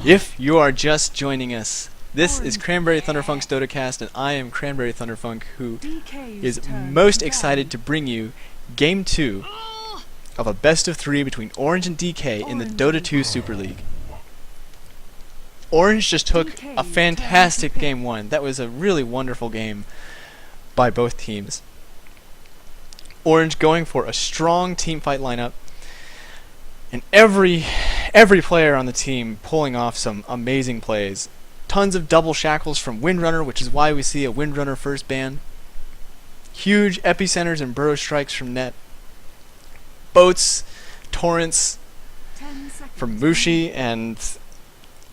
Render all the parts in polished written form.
If you are just joining us, this is Cranberry Thunderfunk's DotAcast, and I am Cranberry Thunderfunk, who is most excited to bring you Game 2 of a best of 3 between Orange and DK in the Dota 2 Super League. Orange just took a fantastic Game 1. That was a really wonderful game by both teams. Orange going for a strong team fight lineup, and every player on the team pulling off some amazing plays. Tons of double shackles from Windrunner, which is why we see a Windrunner first ban. Huge epicenters and burrow strikes from Net. Boats, torrents from Mushi, and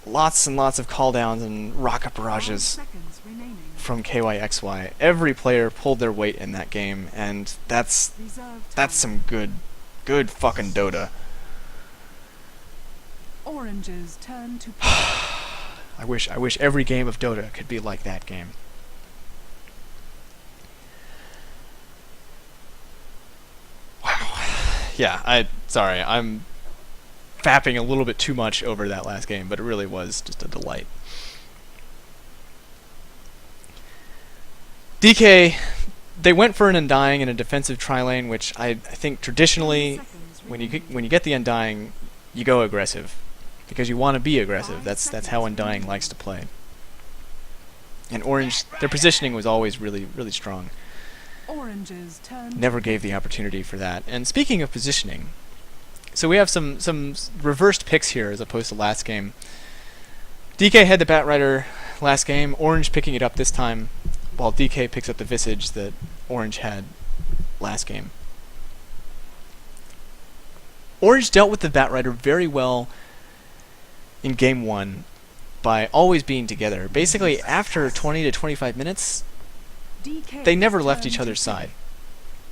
lots and lots of calldowns and rocket barrages from kyxy. Every player pulled their weight in that game, and that's some good fucking Dota. Orange's turn to I wish every game of Dota could be like that game. Wow. Yeah, I'm fapping a little bit too much over that last game, but it really was just a delight. DK, they went for an Undying in a defensive tri-lane, which I think traditionally, when you get the Undying, you go aggressive. Because you want to be aggressive. That's how Undying likes to play. And Orange, their positioning was always really strong. Orange's turn. Never gave the opportunity for that. And speaking of positioning, so we have some reversed picks here as opposed to last game. DK had the Batrider last game, Orange picking it up this time, while DK picks up the Visage that Orange had last game. Orange dealt with the Batrider very well in Game 1 by always being together. Basically, after 20 to 25 minutes, they never left each other's side.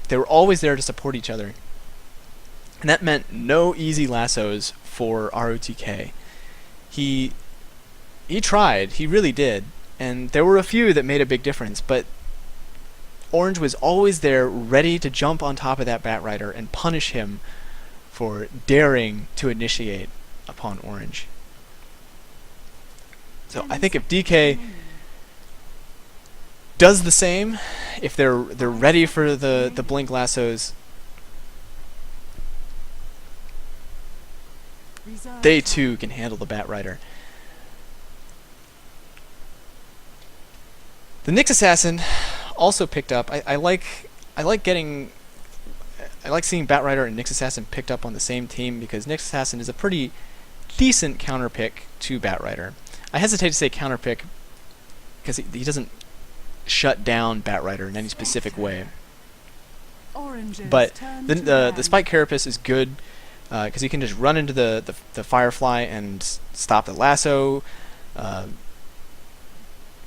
They were always there to support each other. And that meant no easy lassos for rotk. He tried, he really did, and there were a few that made a big difference, but Orange was always there ready to jump on top of that Batrider and punish him for daring to initiate upon Orange. So I think if DK does the same, if they're ready for the blink lassos, they too can handle the Batrider. The Nyx Assassin also picked up. I like seeing Batrider and Nyx Assassin picked up on the same team, because Nyx Assassin is a pretty decent counter pick to Batrider. I hesitate to say counter pick because he doesn't shut down Batrider in any specific way. But the Spike Carapace is good because he can just run into the Firefly and stop the lasso,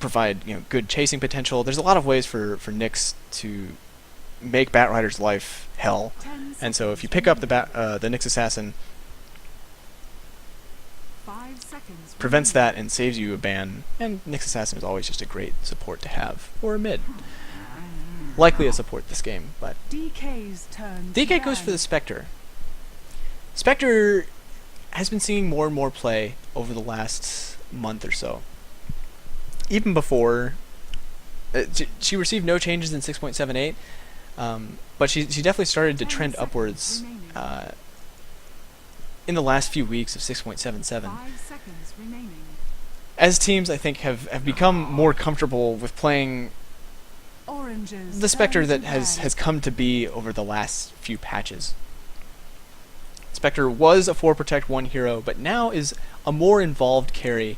provide good chasing potential. There's a lot of ways for Nyx to make Batrider's life hell, and so if you pick up the Nyx Assassin, prevents that and saves you a ban, and Nyx Assassin is always just a great support to have, or a mid. Likely a support this game, but DK goes for the Spectre. Spectre has been seeing more and more play over the last month or so. Even before, she received no changes in 6.78, but she definitely started to trend upwards in the last few weeks of 6.77. As teams, I think, have become more comfortable with playing the Spectre that has come to be over the last few patches. Spectre was a 4 Protect 1 hero, but now is a more involved carry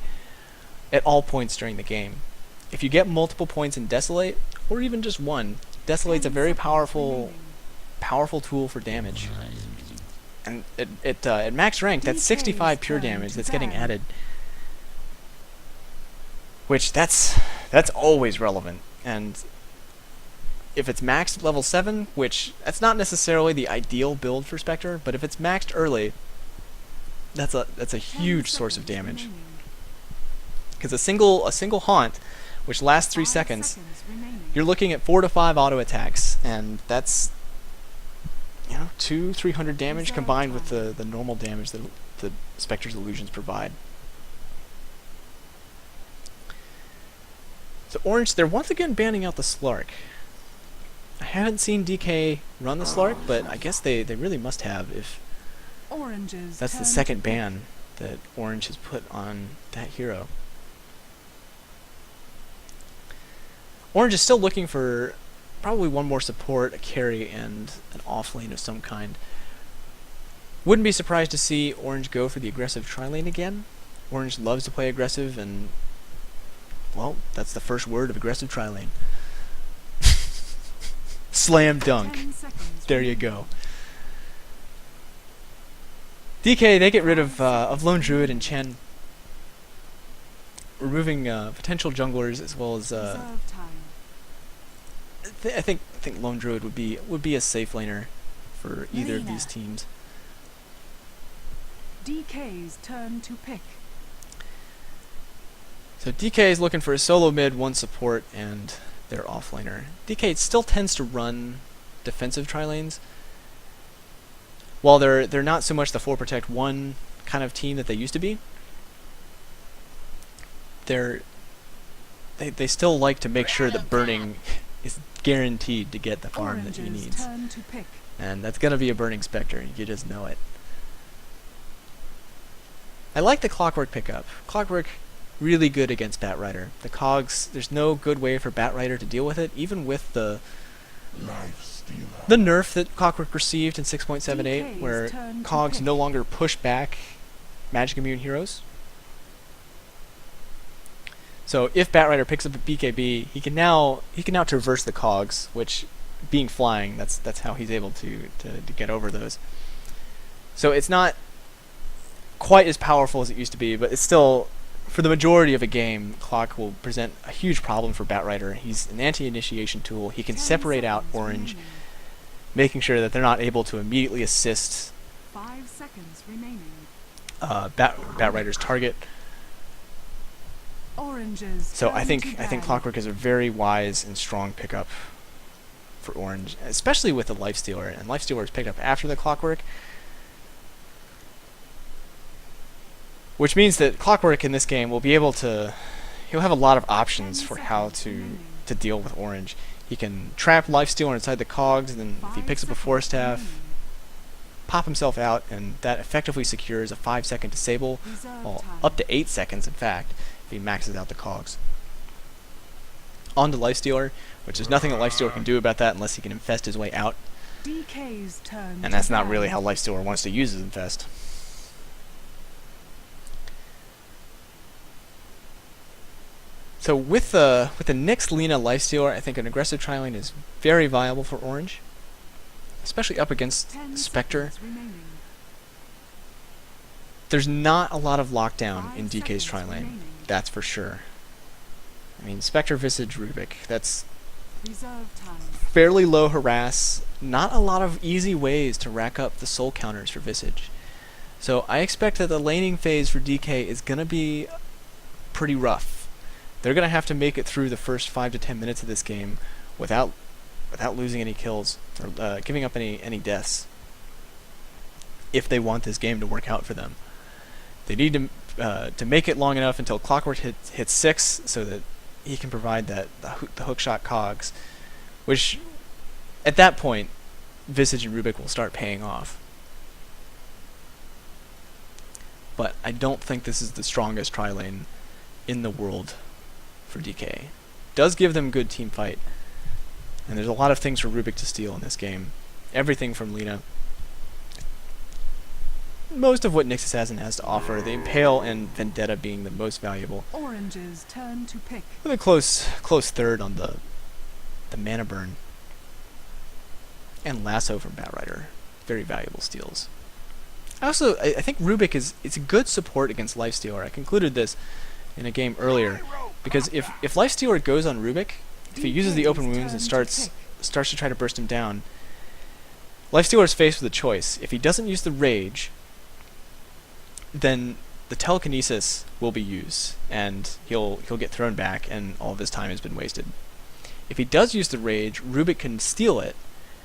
at all points during the game. If you get multiple points in Desolate, or even just one, Desolate's a very powerful tool for damage. And at max rank, that's 65 pure damage that's getting added, which that's always relevant. And if it's maxed level 7, which that's not necessarily the ideal build for Spectre, but if it's maxed early, that's a huge source of damage. Because a single haunt, which lasts 3 seconds, you're looking at 4 to 5 auto attacks, and that's 200-300 damage combined with the normal damage that the Spectre's illusions provide. So Orange, they're once again banning out the Slark. I haven't seen DK run the Slark, but I guess they really must have if Orange's that's the turn second to pick. ban that Orange has put on that hero. Orange is still looking for probably one more support, a carry, and an offlane of some kind. Wouldn't be surprised to see Orange go for the aggressive tri-lane again. Orange loves to play aggressive, and well, that's the first word of aggressive tri-lane. Slam dunk. 10 seconds There you remaining. go. DK, they get rid of Lone Druid and Chen, removing potential junglers as well as Reserve time. I think Lone Druid would be a safe laner for either of these Lena. teams. DK's turn to pick. So DK is looking for a solo mid, one support, and their offlaner. DK still tends to run defensive tri-lanes. While they're not so much the 4 protect 1 kind of team that they used to be, they still like to make sure that burning is guaranteed to get the farm that he Orange's needs. turn to pick. And that's gonna be a Burning Spectre, you just know it. I like the Clockwork pickup. Clockwork, really good against Batrider. The cogs, there's no good way for Batrider to deal with it, even with the nerf that Clockwork received in 6.78, where turn to cogs pick. no longer push back magic immune heroes. So if Batrider picks up a BKB, he can now traverse the cogs, which, being flying, that's how he's able to get over those. So it's not quite as powerful as it used to be, but it's still, for the majority of a game, Clock will present a huge problem for Batrider. He's an anti-initiation tool. He can 10 separate out seconds Orange, remaining. making sure that they're not able to immediately assist 5 seconds remaining. Batrider's target. Orange's So turn I to think ban. Clockwork is a very wise and strong pickup for Orange, especially with the Lifestealer. And Lifestealer is picked up after the Clockwork, which means that Clockwork in this game will be able to. He'll have a lot of options 10 for how seconds to remaining. deal with Orange. He can trap Lifestealer inside the cogs, and then if he 5 picks up a seconds Force Staff, remaining. pop himself out, and that effectively secures a 5-second disable, Reserve well, time. up to 8 seconds in fact, if he maxes out the cogs. On to Lifestealer, which there's nothing that Lifestealer can do about that unless he can infest his way out, DK's turn and to that's not ban. really how Lifestealer wants to use his infest. So with the Nyx Lina Lifestealer, I think an aggressive tri-lane is very viable for Orange, especially up against 10 Spectre. seconds remaining. There's not a lot of lockdown 5 in DK's seconds tri-lane, remaining. that's for sure. I mean, Spectre, Visage, Rubik, that's Reserve time. fairly low harass, not a lot of easy ways to rack up the soul counters for Visage. So I expect that the laning phase for DK is going to be pretty rough. They're going to have to make it through the first 5 to 10 minutes of this game without losing any kills or giving up any deaths if they want this game to work out for them. They need to make it long enough until Clockwork hits 6 so that he can provide the hookshot cogs, which at that point Visage and Rubik will start paying off. But I don't think this is the strongest tri-lane in the world for DK. Does give them good team fight, and there's a lot of things for Rubik to steal in this game. Everything from Lina. Most of what Nyx Assassin has to offer, the Impale and Vendetta being the most valuable, Orange's turn to pick. with a close third on the mana burn. And Lasso from Batrider, very valuable steals. I think Rubik is a good support against Lifestealer. I concluded this in a game earlier, because if Lifestealer goes on Rubik, if he uses the open wounds and starts to try to burst him down, Lifestealer is faced with a choice. If he doesn't use the Rage, then the Telekinesis will be used, and he'll get thrown back, and all of his time has been wasted. If he does use the Rage, Rubik can steal it,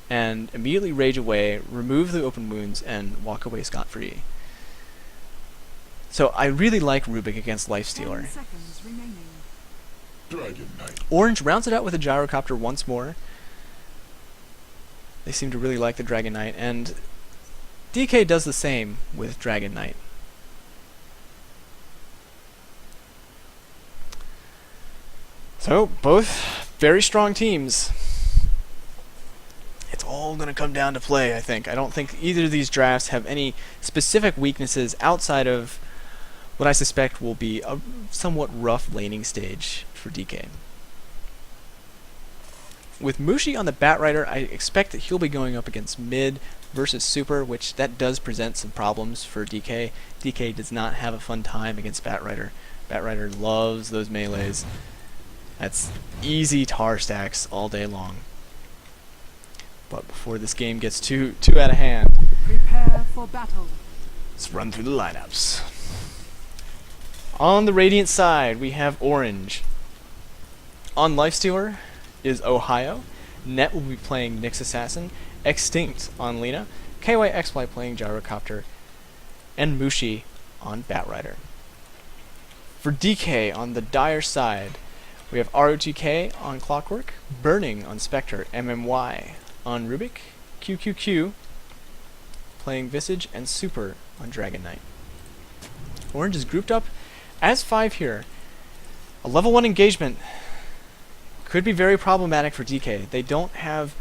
and immediately rage away, remove the open wounds, and walk away scot-free. So I really like Rubik against 10 Lifestealer. seconds remaining. Dragon Knight. Orange rounds it out with a gyrocopter once more. They seem to really like the Dragon Knight, and DK does the same with Dragon Knight. So, both very strong teams. It's all going to come down to play, I think. I don't think either of these drafts have any specific weaknesses outside of what I suspect will be a somewhat rough laning stage for DK. With Mushi on the Batrider, I expect that he'll be going up against mid versus super, which that does present some problems for DK. DK does not have a fun time against Batrider. Batrider loves those melees. That's easy tar stacks all day long. But before this game gets too out of hand, Prepare for battle. let's run through the lineups. On the Radiant side, we have Orange. On Lifestealer is ohaiyo. Net will be playing Nyx Assassin. Xtinct on Lina. kyxy playing Gyrocopter. And Mushi on Batrider. For DK on the Dire side, we have rotk on Clockwork, Burning on Spectre, MMY on Rubik, QQQ playing Visage, and Super on Dragon Knight. Orange is grouped up as 5 here. A level 1 engagement could be very problematic for DK. They don't have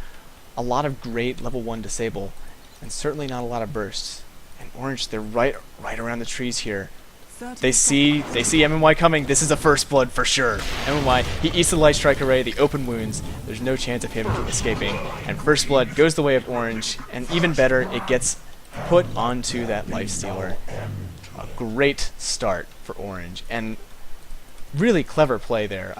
a lot of great level 1 disable, and certainly not a lot of bursts. And Orange, they're right around the trees here. They see MMY coming. This is a first blood for sure. MMY, he eats the light strike array, the open wounds. There's no chance of him escaping. And first blood goes the way of Orange, and even better, it gets put onto that Lifestealer. A great start for Orange, and really clever play there.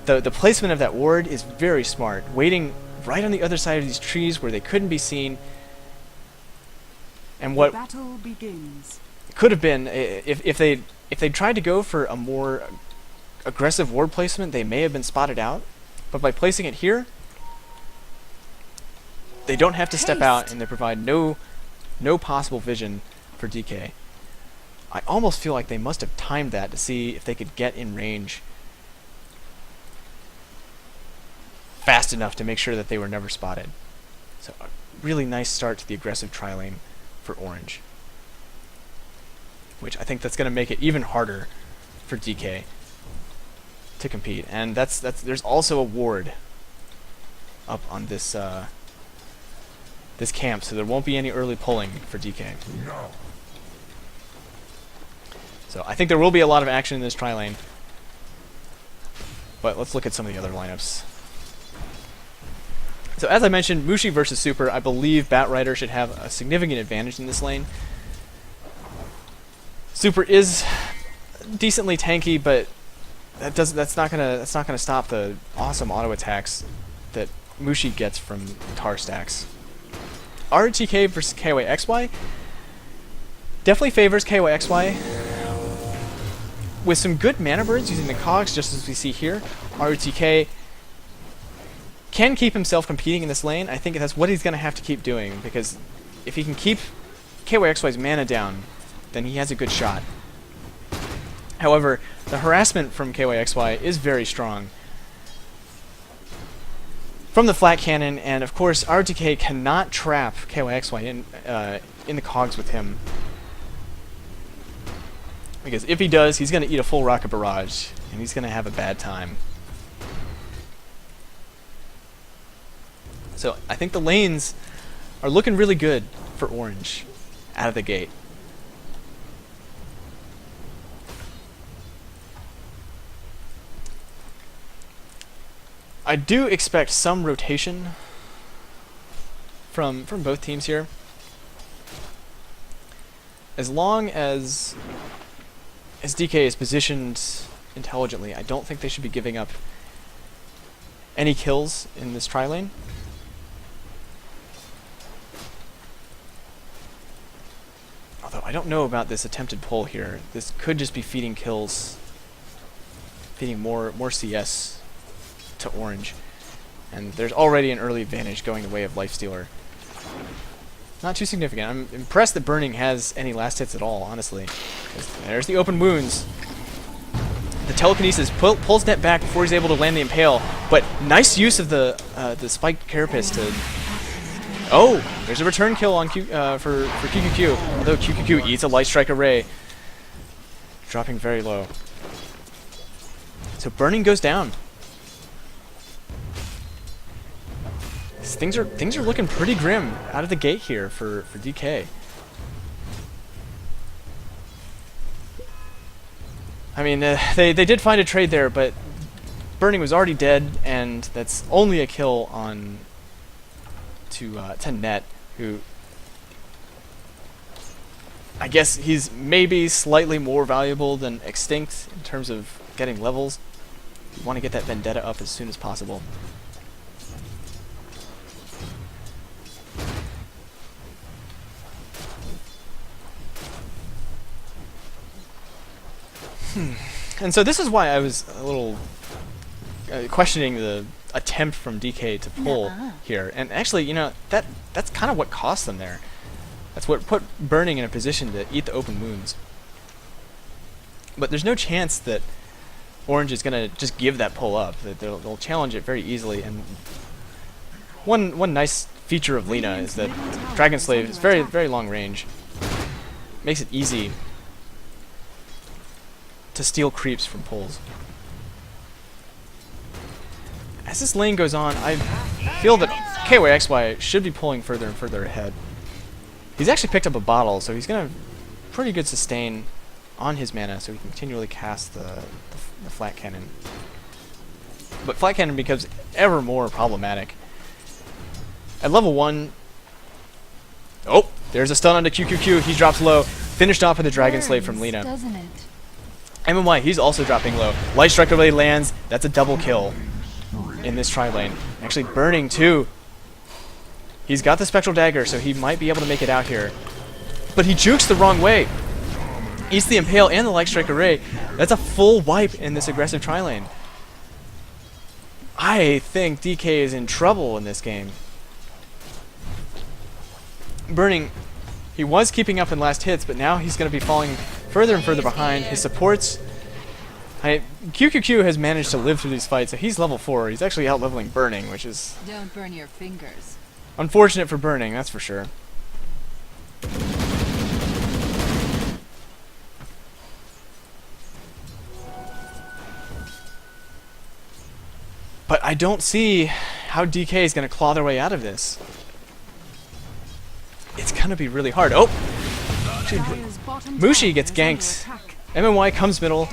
The placement of that ward is very smart. Waiting right on the other side of these trees where they couldn't be seen. And what Battle begins. could have been, if they tried to go for a more aggressive ward placement, they may have been spotted out. But by placing it here, they don't have to step out, and they provide no possible vision for DK. I almost feel like they must have timed that to see if they could get in range fast enough to make sure that they were never spotted. So a really nice start to the aggressive tri-lane for Orange, which I think that's going to make it even harder for DK to compete. And there's also a ward up on this this camp, so there won't be any early pulling for DK. No. So I think there will be a lot of action in this tri-lane. But let's look at some of the other lineups. So as I mentioned, Mushi versus Super, I believe Batrider should have a significant advantage in this lane. Super is decently tanky, but that's not gonna stop the awesome auto attacks that Mushi gets from tar stacks. rotk versus kyxy definitely favors kyxy with some good mana burns using the cogs, just as we see here. rotk can keep himself competing in this lane. I think that's what he's going to have to keep doing, because if he can keep kyxy's mana down, then he has a good shot. However, the harassment from kyxy is very strong from the flat cannon, and of course rotk cannot trap kyxy in the cogs with him, because if he does, he's going to eat a full rocket barrage, and he's going to have a bad time. So I think the lanes are looking really good for Orange out of the gate. I do expect some rotation from both teams here. As long as DK is positioned intelligently, I don't think they should be giving up any kills in this tri-lane. Although I don't know about this attempted pull here. This could just be feeding kills, feeding more CS to Orange. And there's already an early advantage going the way of Lifestealer. Not too significant. I'm impressed that Burning has any last hits at all, honestly. There's the open wounds. The telekinesis pulls net back before he's able to land the impale, but nice use of the spiked carapace to... Oh, there's a return kill on for QQQ, although QQQ eats a light strike array, dropping very low. So burning goes down. Things are looking pretty grim out of the gate here for DK. I mean, they did find a trade there, but burning was already dead, and that's only a kill on to net, who I guess he's maybe slightly more valuable than xtinct in terms of getting levels. You want to get that vendetta up as soon as possible. And so this is why I was a little questioning the attempt from DK to pull here. And actually, you know, that's kind of what cost them there. That's what put burning in a position to eat the open wounds. But there's no chance that Orange is going to just give that pull up. That they'll challenge it very easily. And one nice feature of Lina is that Dragon Slave is very long range. Makes it easy to steal creeps from pulls. As this lane goes on, I feel that kyxy should be pulling further and further ahead. He's actually picked up a bottle, so he's going to have pretty good sustain on his mana, so he can continually cast the flat cannon. But flat cannon becomes ever more problematic. At level 1... Oh! There's a stun onto QQQ. He drops low. Finished off with a Dragon Slave from Lina. Doesn't it? MMY, he's also dropping low. Light Strike Relay lands. That's a double kill in this tri-lane. Actually burning too. He's got the Spectral Dagger, so he might be able to make it out here. But he jukes the wrong way. Eats the Impale and the Light Strike Array. That's a full wipe in this aggressive tri-lane. I think DK is in trouble in this game. Burning, he was keeping up in last hits, but now he's going to be falling further and further behind. His supports... QQQ has managed to live through these fights, so he's level 4. He's actually out-leveling Burning, which is... Don't burn your fingers. unfortunate for Burning, that's for sure. But I don't see how DK is going to claw their way out of this. It's going to be really hard. Oh! Mushi gets ganked. MMY comes middle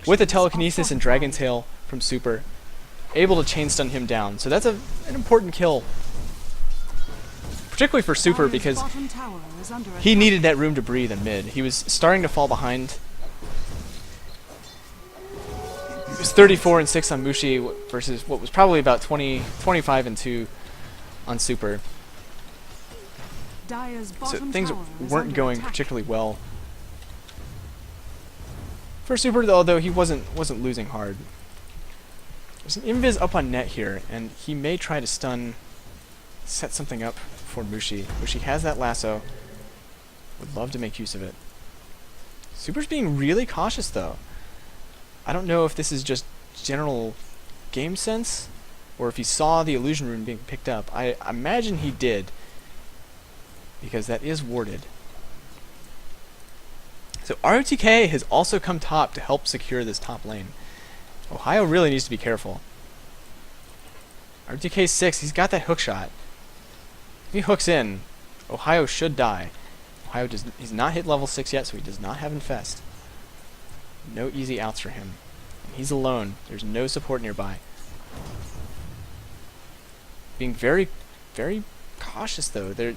with a telekinesis and Dragon Tail from Super. Able to chain stun him down. So that's an important kill. Particularly for Super because he needed that room to breathe in mid. He was starting to fall behind. It was 34 and 6 on Mushi versus what was probably about 25 and 2 on Super. So things weren't going particularly well for Super, although he wasn't losing hard. There's an invis up on net here, and he may try to set something up for Mushi. Mushi has that lasso. Would love to make use of it. Super's being really cautious though. I don't know if this is just general game sense, or if he saw the illusion rune being picked up. I imagine he did, because that is warded. So rotk has also come top to help secure this top lane. ohaiyo really needs to be careful. rotk 6, he's got that hook shot. If he hooks in, ohaiyo should die. He's not hit level 6 yet, so he does not have Infest. No easy outs for him. He's alone. There's no support nearby. Being very, very cautious though. They're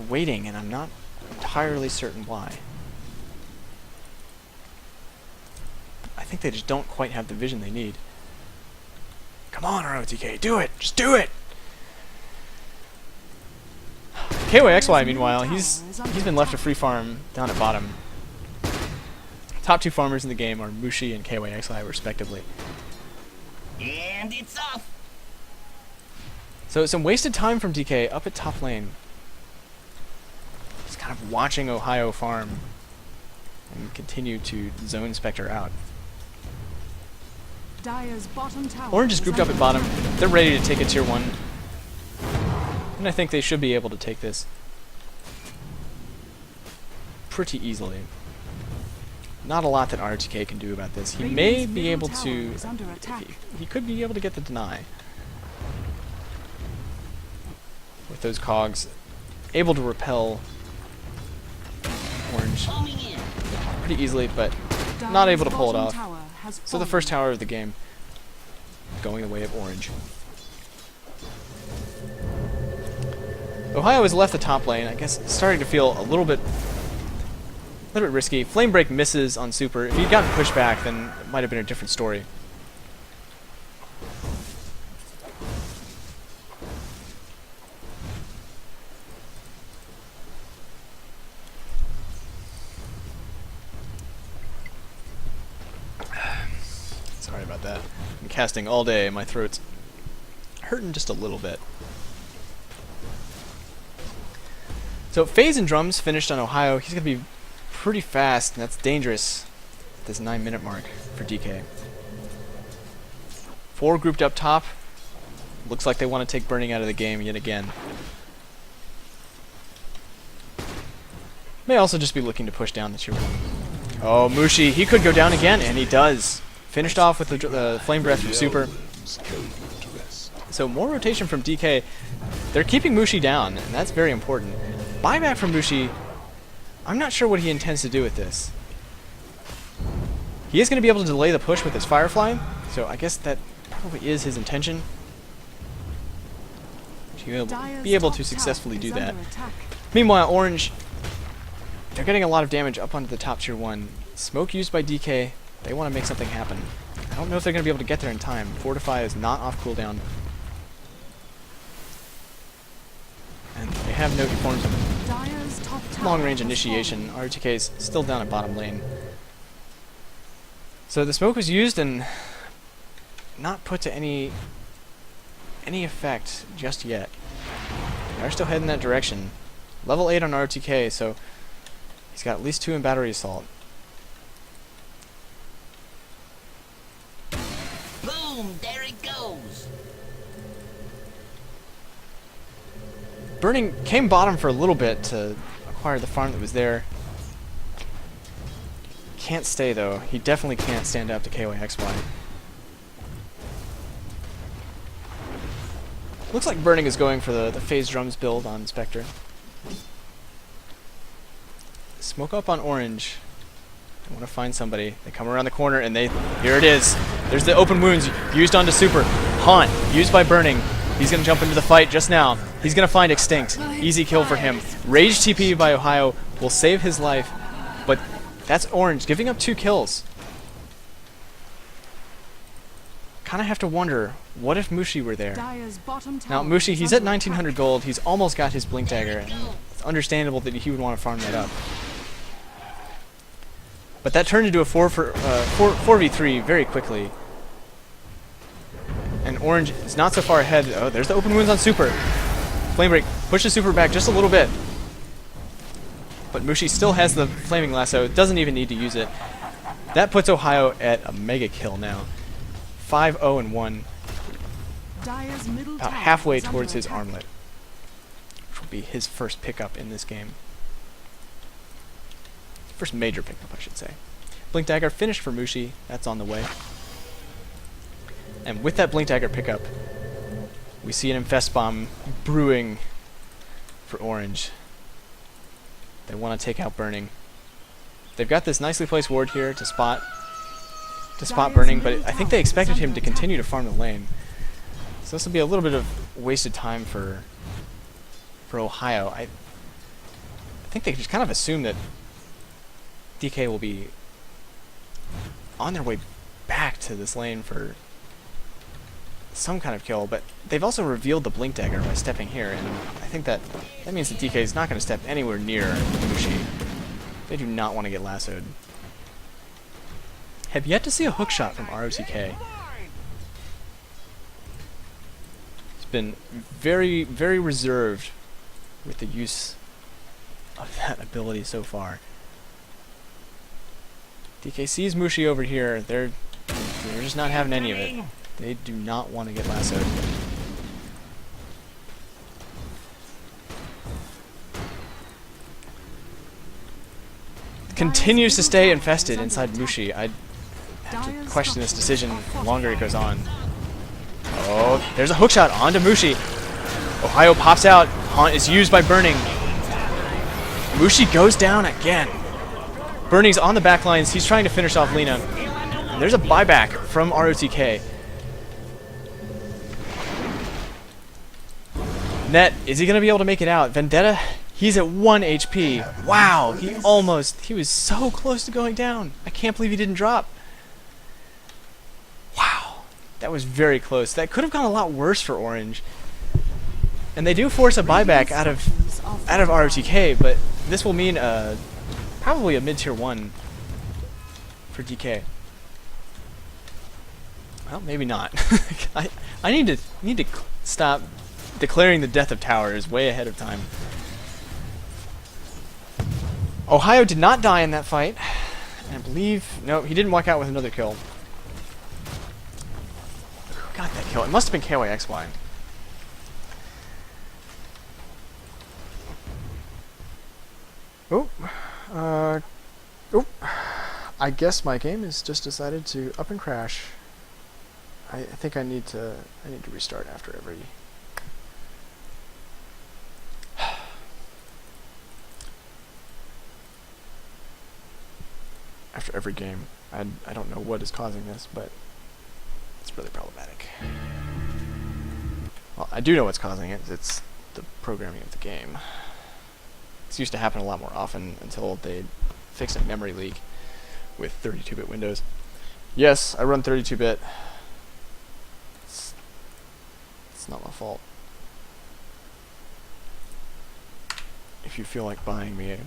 waiting, and I'm not entirely certain why. I think they just don't quite have the vision they need. Come on, rotk, do it! Just do it! kyxy, meanwhile, he's been left to free farm down at bottom. Top two farmers in the game are Mushi and kyxy, respectively. And it's off! So some wasted time from DK up at top lane. Just kind of watching ohaiyo farm. and continue to zone Spectre out. Dire's bottom tower Orange is grouped up at bottom. They're ready to take a tier 1. And I think they should be able to take this pretty easily. Not a lot that RTK can do about this. He may be able to... He could be able to get the deny. With those cogs. Able to repel Orange pretty easily, but not able to pull it off. So the first tower of the game going the way of Orange. ohaiyo has left the top lane. I guess starting to feel a little bit risky. Flame Break misses on Super. If he'd gotten pushed back, then it might have been a different story. Sorry about that. I'm casting all day. My throat's hurting just a little bit. So Phase and Drums finished on ohaiyo. He's going to be pretty fast, and that's dangerous at this 9-minute mark for DK. 4 grouped up top. Looks like they want to take Burning out of the game yet again. May also just be looking to push down the tier 1. Oh, Mushi, he could go down again, and he does. Finished off with the Flame Breath from Super. So more rotation from DK. They're keeping Mushi down, and that's very important. Buyback from Mushi, I'm not sure what he intends to do with this. He is going to be able to delay the push with his Firefly, so I guess that probably is his intention. He'll be able to successfully do that. Meanwhile, Orange, they're getting a lot of damage up onto the top tier 1. Smoke used by DK. They want to make something happen. I don't know if they're going to be able to get there in time. Fortify is not off cooldown. And they have no forms of long-range initiation. RTK's still down at bottom lane. So the smoke was used and not put to any effect just yet. They're still heading that direction. Level 8 on RTK, so he's got at least 2 in battery assault. Boom! There it goes. Burning came bottom for a little bit to acquire the farm that was there. Can't stay though. He definitely can't stand up to kyxy. Looks like Burning is going for the Phase Drums build on Spectre. Smoke up on Orange. They want to find somebody. They come around the corner and here it is. There's the open wounds used onto Super. Haunt, used by Burning. He's going to jump into the fight just now. He's going to find Xtinct. Easy kill for him. Rage TP by ohaiyo will save his life, but that's Orange giving up 2 kills. Kind of have to wonder, what if Mushi were there? Now Mushi, he's at 1900 gold. He's almost got his Blink Dagger, and it's understandable that he would want to farm that up. But that turned into a 4v3 very quickly. And Orange is not so far ahead. Oh, there's the open wounds on Super. Flame Break pushes Super back just a little bit. But Mushi still has the Flaming Lasso. Doesn't even need to use it. That puts ohaiyo at a mega kill now. 5-0-1. About halfway towards his armlet. Which will be his first pickup in this game. First major pickup, I should say. Blink Dagger finished for Mushi. That's on the way. And with that Blink Dagger pickup, we see an Infest Bomb brewing for Orange. They want to take out Burning. They've got this nicely placed ward here to spot Burning, but I think they expected him to continue to farm the lane. So this will be a little bit of wasted time for ohaiyo. I think they just kind of assume that DK will be on their way back to this lane for some kind of kill, but they've also revealed the Blink Dagger by stepping here, and I think that means that DK is not going to step anywhere near Mushi. They do not want to get lassoed. Have yet to see a hook shot from rotk. It's been very, very reserved with the use of that ability so far. DK sees Mushi over here. They're just not having any of it. They do not want to get lassoed. Continues to stay infested inside Mushi. I have to question this decision the longer it goes on. Oh, there's a hookshot onto Mushi. Ohaiyo pops out. Haunt is used by Burning. Mushi goes down again. Burning's on the back lines. He's trying to finish off Lina. And there's a buyback from ROTK. Net, is he going to be able to make it out? Vendetta, he's at 1 HP. Wow, he was so close to going down. I can't believe he didn't drop. Wow, that was very close. That could have gone a lot worse for Orange. And they do force a buyback out of ROTK, but this will mean probably a mid-tier 1 for DK. Well, maybe not. I need to stop declaring the death of towers way ahead of time. Ohaiyo did not die in that fight. And I believe... No, he didn't walk out with another kill. Who got that kill? It must have been kyxy. Oh. Oh. I guess my game has just decided to up and crash. I think I need to restart after every... after every game. I don't know what is causing this, but it's really problematic. Well, I do know what's causing it. It's the programming of the game. This used to happen a lot more often until they fixed a memory leak with 32-bit Windows. Yes, I run 32-bit. It's not my fault. If you feel like buying me a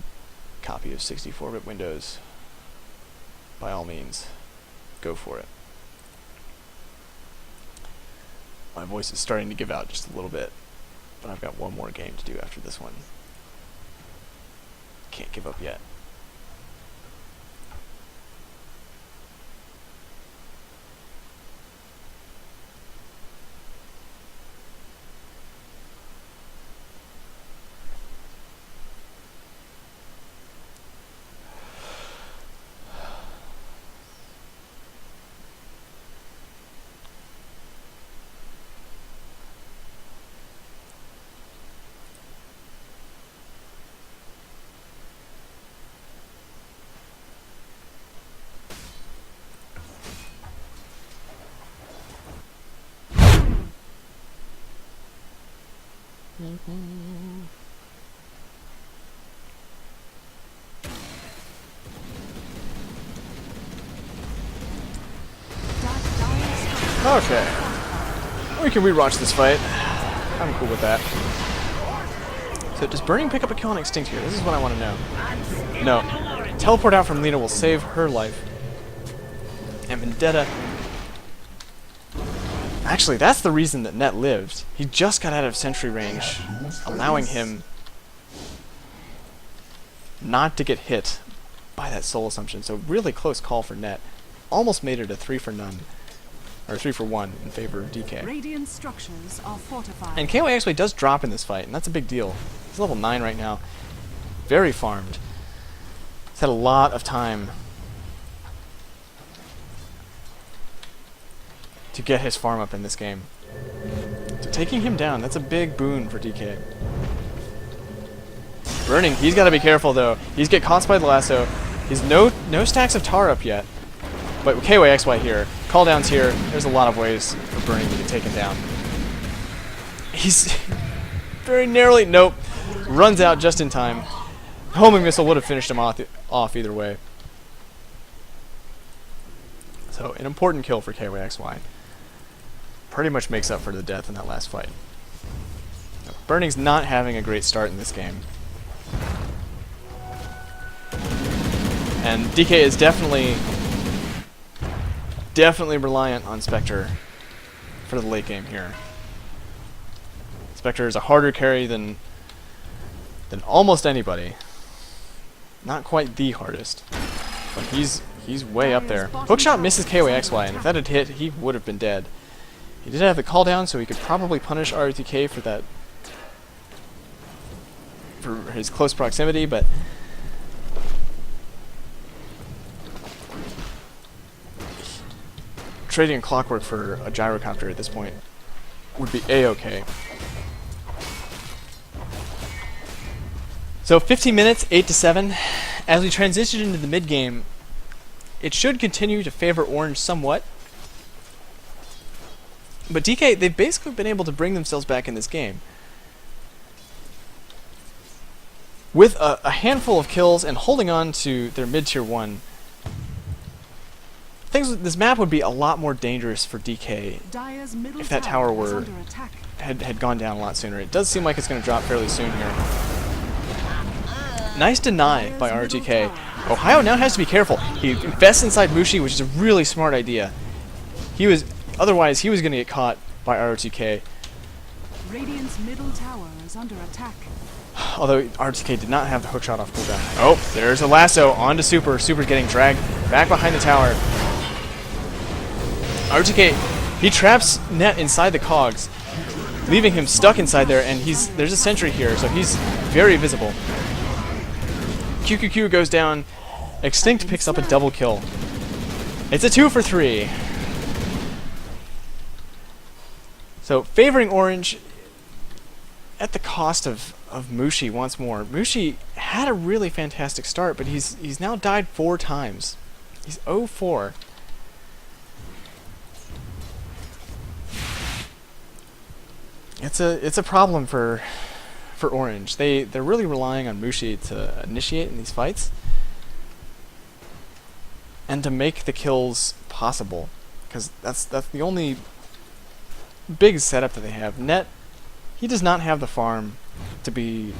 copy of 64-bit Windows, by all means, go for it. My voice is starting to give out just a little bit, but I've got one more game to do after this one. Can't give up yet. Okay. We can rewatch this fight. I'm cool with that. So does Burning pick up a kill on xtinct here? This is what I want to know. No. Teleport out from Lina will save her life. And Vendetta... Actually, that's the reason that Net lived. He just got out of sentry range, allowing him not to get hit by that soul assumption. So really close call for Net. Almost made it a 3 for none. Or 3 for 1 in favor of DK. Radiant structures are fortified. And kyxy does drop in this fight, and that's a big deal. He's level 9 right now. Very farmed. He's had a lot of time to get his farm up in this game. So taking him down, that's a big boon for DK. Burning, he's got to be careful though. He's get caught by the lasso. He's no stacks of tar up yet. But with kyxy here, call downs here, there's a lot of ways for Burning to get taken down. He's very narrowly, nope, runs out just in time. Homing missile would have finished him off either way. So an important kill for kyxy. Pretty much makes up for the death in that last fight. Burning's not having a great start in this game. And DK is definitely reliant on Spectre for the late game here. Spectre is a harder carry than almost anybody. Not quite the hardest, but he's He's way up there. Hookshot misses kyxy, and if that had hit, he would have been dead. He did have the call down, so he could probably punish rotk for that, for his close proximity, but trading clockwork for a gyrocopter at this point would be a-okay. So 15 minutes, 8-7. As we transition into the mid game, it should continue to favor orange somewhat. But DK, they've basically been able to bring themselves back in this game. With a handful of kills and holding on to their mid-tier 1, this map would be a lot more dangerous for DK if that tower had gone down a lot sooner. It does seem like it's going to drop fairly soon here. Nice deny by rotk. ohaiyo now has to be careful. He invests inside mushi, which is a really smart idea. Otherwise he was going to get caught by rotk. Radiant's middle tower is under attack. Although rotk did not have the hookshot off cooldown. Oh, there's a lasso onto Super. Super's getting dragged back behind the tower. rotk, he traps Net inside the cogs, leaving him stuck inside there, and there's a sentry here, so he's very visible. QQQ goes down. xtinct picks up a double kill. It's a 2 for 3. So favoring orange at the cost of mushi once more. Mushi had a really fantastic start, but he's now died 4 times. He's 0-4. It's a problem for orange. They're really relying on mushi to initiate in these fights and to make the kills possible, because that's the only big setup that they have. Net, he does not have the farm to be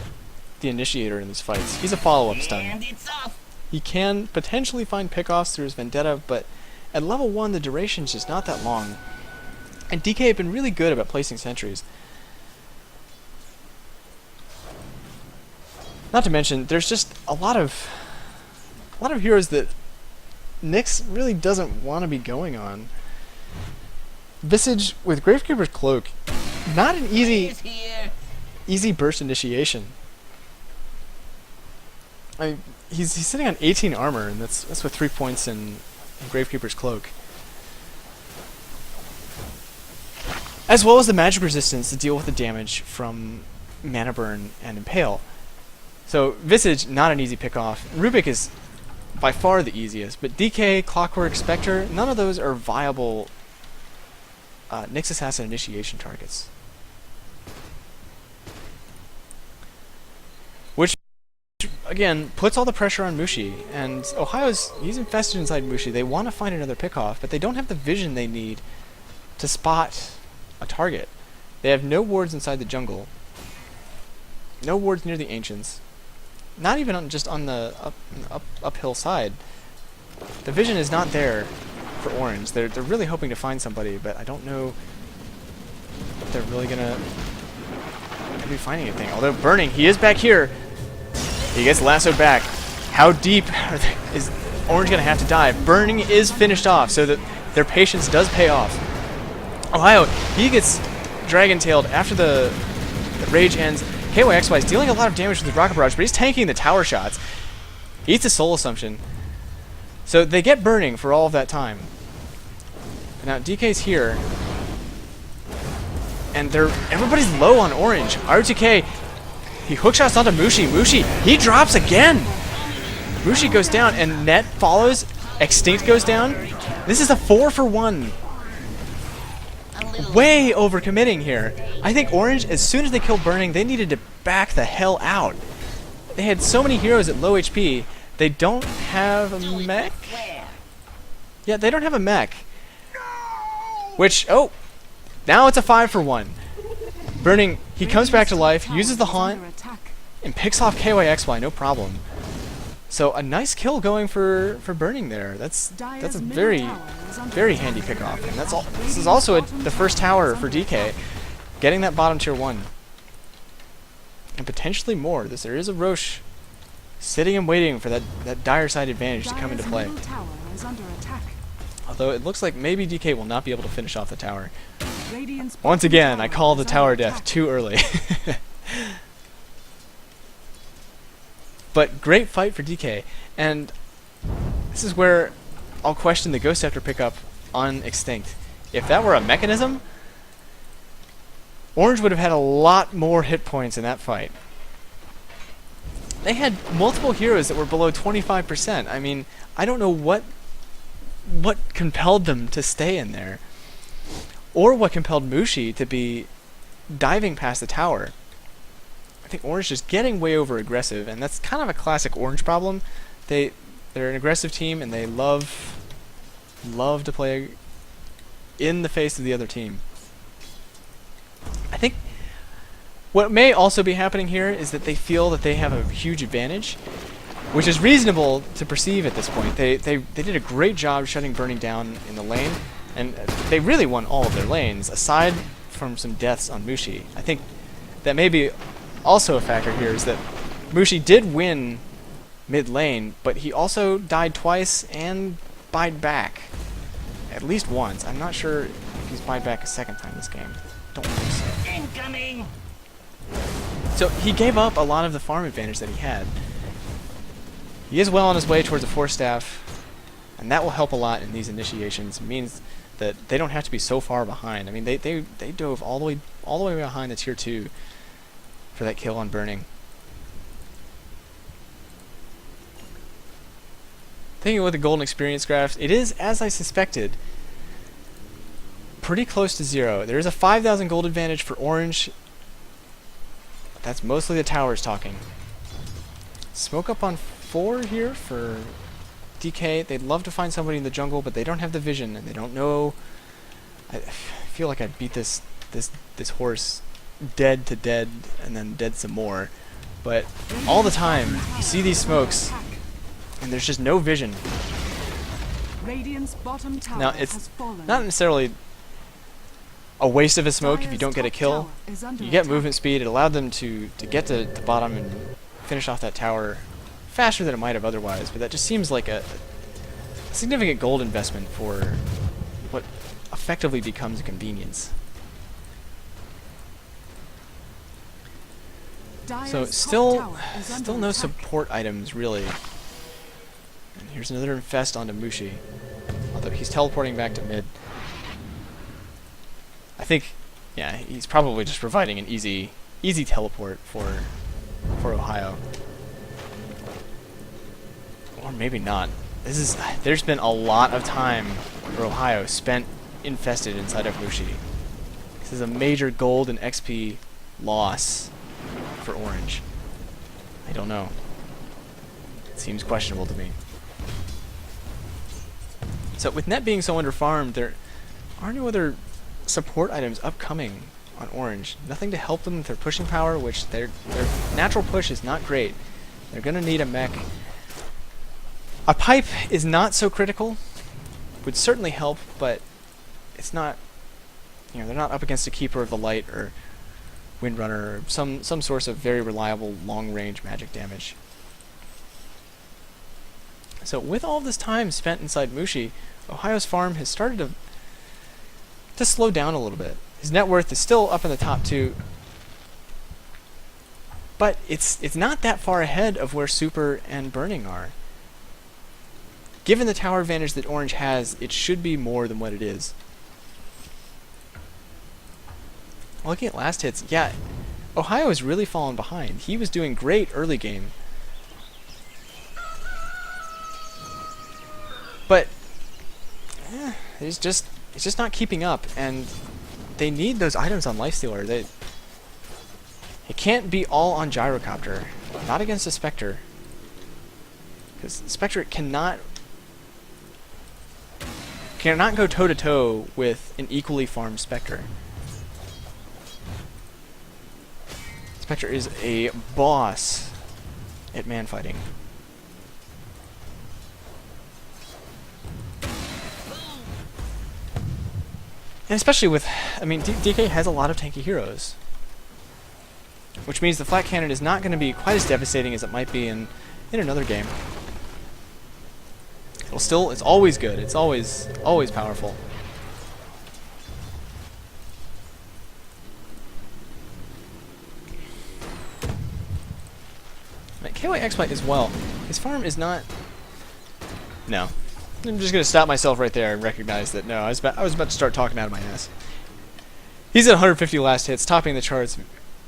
the initiator in these fights. He's a follow-up stun. He can potentially find pickoffs through his vendetta, but at level 1 the duration's just not that long. And DK have been really good about placing sentries. Not to mention, there's just a lot of heroes that Nyx really doesn't want to be going on. Visage with Gravekeeper's Cloak, not an easy burst initiation. I mean, he's sitting on 18 armor, and that's with 3 points in Gravekeeper's Cloak, as well as the magic resistance to deal with the damage from Mana Burn and Impale. So Visage, not an easy pickoff. Rubik is by far the easiest, but DK, Clockwork, Spectre, none of those are viable Nyx Assassin initiation targets. Which, again, puts all the pressure on Mushi, and he's infested inside Mushi. They want to find another pickoff, but they don't have the vision they need to spot a target. They have no wards inside the jungle, no wards near the Ancients, not even just on the uphill side. The vision is not there for orange. They're really hoping to find somebody, but I don't know if they're really gonna be finding anything. Although Burning, he is back here. He gets lassoed back. How deep is orange gonna have to dive? Burning is finished off, so that their patience does pay off. ohaiyo, he gets dragon-tailed after the rage ends. kyxy is dealing a lot of damage with the rocket barrage, but he's tanking the tower shots. He eats a soul assumption. So they get Burning for all of that time. Now DK's here, and everybody's low on orange. rotk, he hookshots onto Mushi. Mushi, he drops again. Mushi goes down, and Net follows. xtinct goes down. This is a 4 for 1. Way overcommitting here. I think orange, as soon as they killed Burning, they needed to back the hell out. They had so many heroes at low HP. They don't have a mech? Yeah, they don't have a mech. Which, oh, now it's a 5 for 1. Burning, he comes back to life, uses the haunt, and picks off kyxy, no problem. So a nice kill going for Burning there. That's a very handy pickoff. And that's all. This is also the first tower for DK, getting that bottom tier 1, and potentially more. There is a Roche sitting and waiting for that dire side advantage to come into Dire's play. middle tower is under attack. Although it looks like maybe DK will not be able to finish off the tower. Radiant's Once bottom again, I tower call the is tower under death attack. too early. But great fight for DK, and this is where I'll question the Ghost Scepter pickup on Xtinct. If that were a mechanism, Orange would have had a lot more hit points in that fight. They had multiple heroes that were below 25%. I mean, I don't know what compelled them to stay in there, or what compelled Mushi to be diving past the tower. I think Orange is getting way over aggressive, and that's kind of a classic Orange problem. They're an aggressive team, and they love to play in the face of the other team. I think what may also be happening here is that they feel that they have a huge advantage, which is reasonable to perceive at this point. They did a great job shutting Burning down in the lane, and they really won all of their lanes, aside from some deaths on Mushi. I think that may be also a factor here, is that Mushi did win mid lane, but he also died twice and buyed back at least once. I'm not sure if he's buyed back a second time this game. Don't think so. Incoming! So he gave up a lot of the farm advantage that he had. He is well on his way towards a 4-staff, and that will help a lot in these initiations. It means that they don't have to be so far behind. I mean, they dove all the way behind the tier 2 for that kill on Burning. Thinking with the golden experience graphs, it is, as I suspected, pretty close to 0. There is a 5,000 gold advantage for Orange. That's mostly the towers talking. Smoke up on 4 here for DK. They'd love to find somebody in the jungle, but they don't have the vision, and they don't know. I feel like I beat this horse dead to dead, and then dead some more. But all the time, you see these smokes, and there's just no vision. Radiant's bottom tower Now, has it's fallen. not necessarily a waste of a smoke if you don't get a kill. You get movement speed. It allowed them to get to the bottom and finish off that tower faster than it might have otherwise, but that just seems like a significant gold investment for what effectively becomes a convenience. So still no support items really. And here's another infest onto Mushi, although he's teleporting back to mid. I think, yeah, he's probably just providing an easy teleport for ohaiyo. Or maybe not. There's been a lot of time for ohaiyo spent infested inside of Mushi. This is a major gold and XP loss for Orange. I don't know. It seems questionable to me. So with net being so underfarmed, there are no other support items upcoming on Orange. Nothing to help them with their pushing power, which their natural push is not great. They're gonna need a mech. A pipe is not so critical. Would certainly help, but it's not. You know, they're not up against a Keeper of the Light or Windrunner or some source of very reliable long-range magic damage. So with all this time spent inside Mushi, ohaiyo's farm has started to slow down a little bit. His net worth is still up in the top 2, but it's not that far ahead of where Super and Burning are. Given the tower advantage that Orange has, it should be more than what it is. Looking at last hits, yeah, ohaiyo has really fallen behind. He was doing great early game, but it's just not keeping up, and they need those items on Lifestealer. It can't be all on Gyrocopter, not against a Spectre, because Spectre cannot go toe to toe with an equally farmed Spectre. Spectre is a boss at man fighting. And especially with, I mean, DK has a lot of tanky heroes, which means the flat cannon is not going to be quite as devastating as it might be in in another game. It's always good. It's always powerful. Right, kyxy as well. His farm is not. No, I'm just gonna stop myself right there and recognize that no, I was about to start talking out of my ass. He's at 150 last hits, topping the charts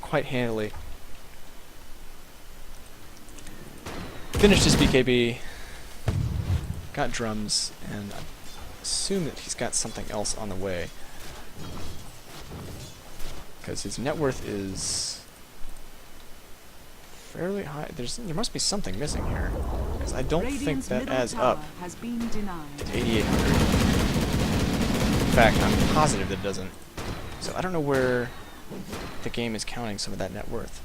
quite handily. Finished his BKB. Got drums, and I assume that he's got something else on the way. Because his net worth is fairly high. There must be something missing here. Because I don't think that adds up has been denied. to 8,800. In fact, I'm positive that it doesn't. So I don't know where the game is counting some of that net worth.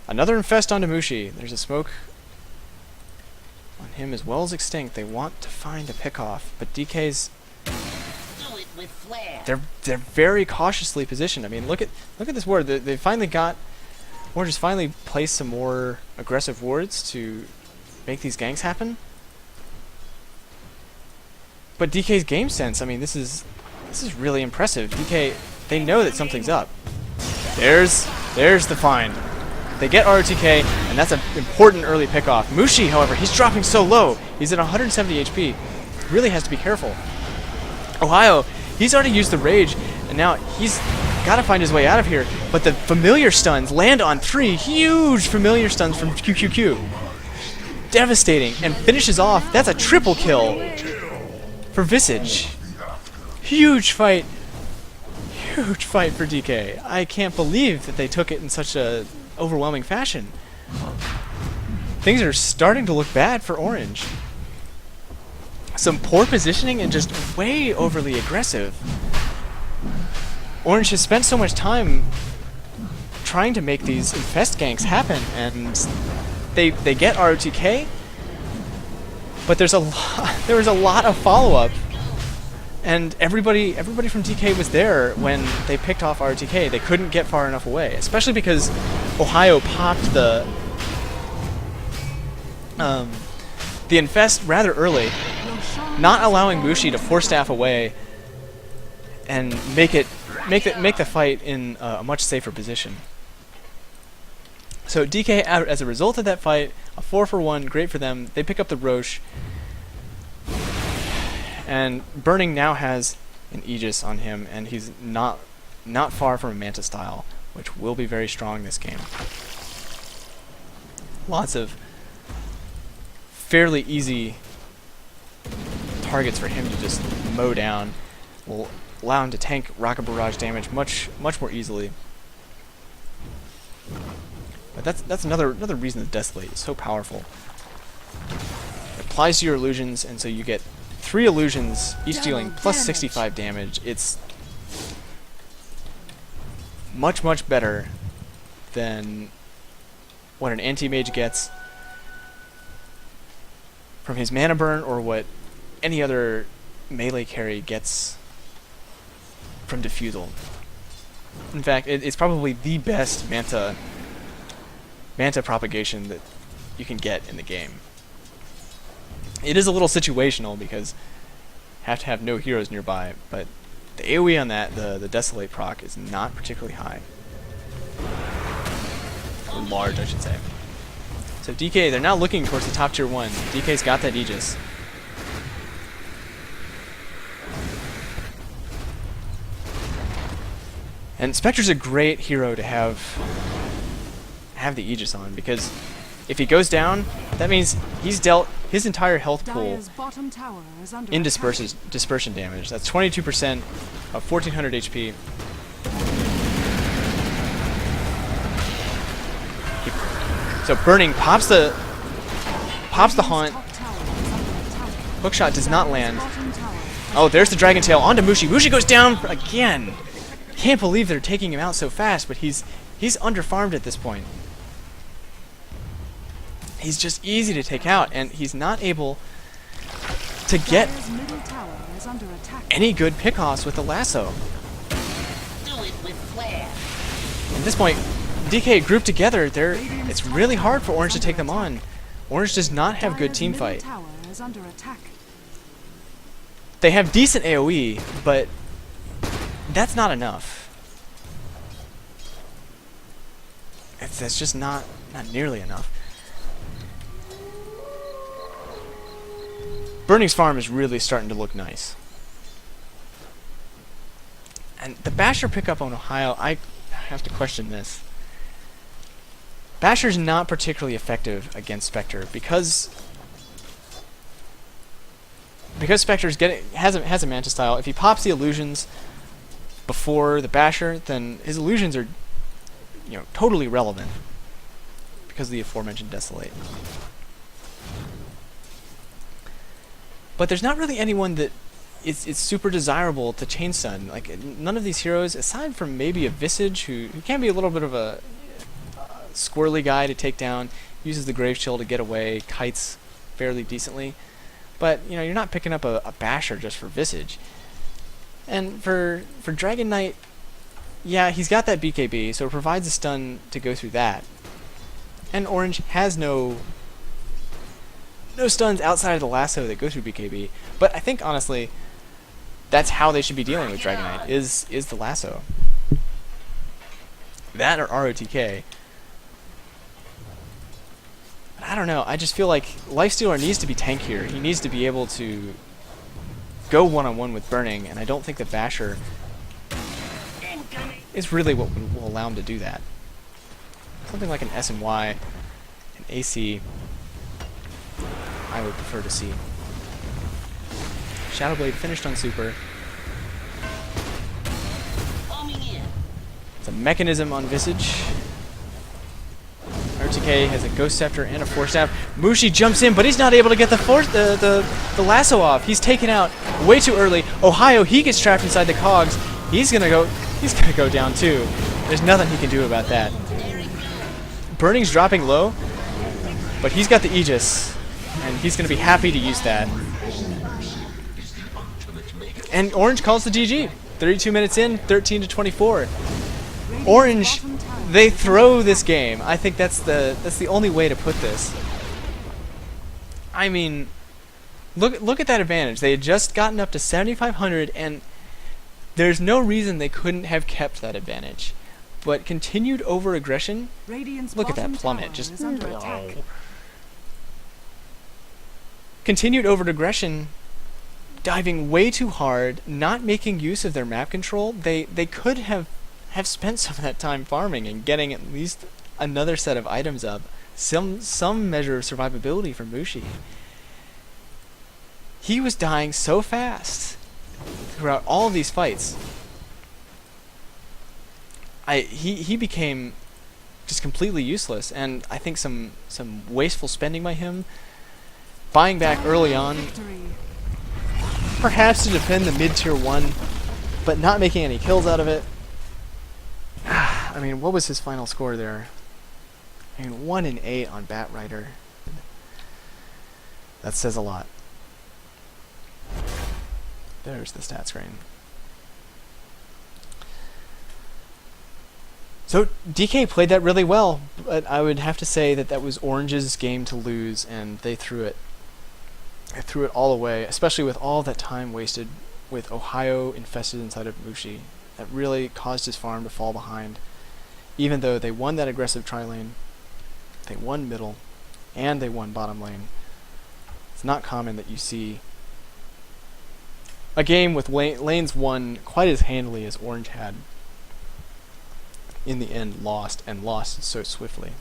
Another infest onto Mushi. There's a smoke on him as well as xtinct. They want to find a pickoff, but DK's Do it with flair. they're very cautiously positioned. I mean, look at this ward. They finally got Orange has finally placed some more aggressive wards to make these ganks happen. But DK's game sense, I mean, this is really impressive. DK, they know that something's up. There's the find. They get ROTK, and that's an important early pickoff. Mushi, however, he's dropping so low. He's at 170 HP. Really has to be careful. ohaiyo, he's already used the rage, and now he's got to find his way out of here. But the familiar stuns land on 3 huge familiar stuns from QQQ. Devastating, and finishes off. That's a triple kill for Visage. Huge fight. Huge fight for DK. I can't believe that they took it in such a overwhelming fashion. Things are starting to look bad for Orange. Some poor positioning and just way overly aggressive. Orange has spent so much time trying to make these infest ganks happen, and they get ROTK, but there was a lot of follow-up, and everybody from DK was there when they picked off ROTK. They couldn't get far enough away, especially because ohaiyo popped the infest rather early, not allowing Mushi to force staff away and make the fight in a much safer position. So DK, as a result of that fight, a 4-for-1, great for them. They pick up the Roche, and Burning now has an Aegis on him, and he's not far from a Manta style, which will be very strong this game. Lots of fairly easy targets for him to just mow down. Will allow him to tank rocket barrage damage much more easily. But that's another reason that Desolate is so powerful. It applies to your illusions, and so you get 3 illusions, each dealing plus 65 damage. It's much better than what an anti-mage gets from his mana burn, or what any other melee carry gets from Diffusal. In fact, it's probably the best Manta propagation that you can get in the game. It is a little situational because you have to have no heroes nearby, but the AoE on that, the Desolate proc, is not particularly high. Or large, I should say. So DK, they're now looking towards the top tier 1. DK's got that Aegis. And Spectre's a great hero to have the Aegis on, because if he goes down, that means he's dealt his entire health pool in dispersion damage. That's 22% of 1400 HP. So Burning pops the haunt. Hookshot does not land. Oh, there's the Dragon Tail onto Mushi. Mushi goes down again. Can't believe they're taking him out so fast, but he's underfarmed at this point. He's just easy to take out, and he's not able to get any good pickoffs with the lasso. Do it with flair. At this point, DK grouped together, it's really hard for Orange to take them on. Orange does not have good team fight. Tower is under attack. They have decent AoE, but that's not enough. That's just not nearly enough. Burning's farm is really starting to look nice. And the Basher pickup on Ohio, I have to question this. Basher's not particularly effective against Spectre because Spectre's has a Manta style. If he pops the illusions before the Basher, then his illusions are totally irrelevant because of the aforementioned Desolate. But there's not really anyone that it's super desirable to chain stun. Like, none of these heroes, aside from maybe a Visage, who can be a little bit of a squirrely guy to take down, uses the Grave Chill to get away, kites fairly decently. But you're not picking up a Basher just for Visage. And for Dragon Knight, yeah, he's got that BKB, so it provides a stun to go through that. And Orange has no stuns outside of the lasso that go through BKB. But I think, honestly, that's how they should be dealing with Dragon Knight, is the lasso. That or ROTK. But I don't know, I just feel like Lifestealer needs to be tankier. He needs to be able to go one-on-one with Burning, and I don't think that Basher is really what will allow him to do that. Something like an S and Y, an AC, I would prefer to see. Shadowblade finished on Super. It's a Mechanism on Visage. RTK has a Ghost Scepter and a Force Staff. Mushi jumps in, but he's not able to get the lasso off. He's taken out way too early. Ohaiyo, he gets trapped inside the cogs. He's gonna go down too. There's nothing he can do about that. Burning's dropping low, but he's got the Aegis, and he's gonna be happy to use that. And Orange calls the GG. 32 minutes in, 13-24. Orange, they throw this game. I think that's the only way to put this. I mean, look at that advantage. They had just gotten up to 7,500, and there's no reason they couldn't have kept that advantage. But continued over-aggression, look at that plummet. Just continued over-aggression, diving way too hard, not making use of their map control. They could have spent some of that time farming and getting at least another set of items up. Some measure of survivability for Mushi. He was dying so fast throughout all of these fights. He became just completely useless, and I think some wasteful spending by him, buying back early on, perhaps to defend the mid-tier 1, but not making any kills out of it. I mean, what was his final score there? I mean, 1 in 8 on Batrider. That says a lot. There's the stat screen. So DK played that really well, but I would have to say that was Orange's game to lose, and they threw it. They threw it all away, especially with all that time wasted with Ohaiyo infested inside of Mushi. That really caused his farm to fall behind. Even though they won that aggressive tri-lane, they won middle, and they won bottom lane. It's not common that you see a game with lanes won quite as handily as Orange had. In the end, lost so swiftly.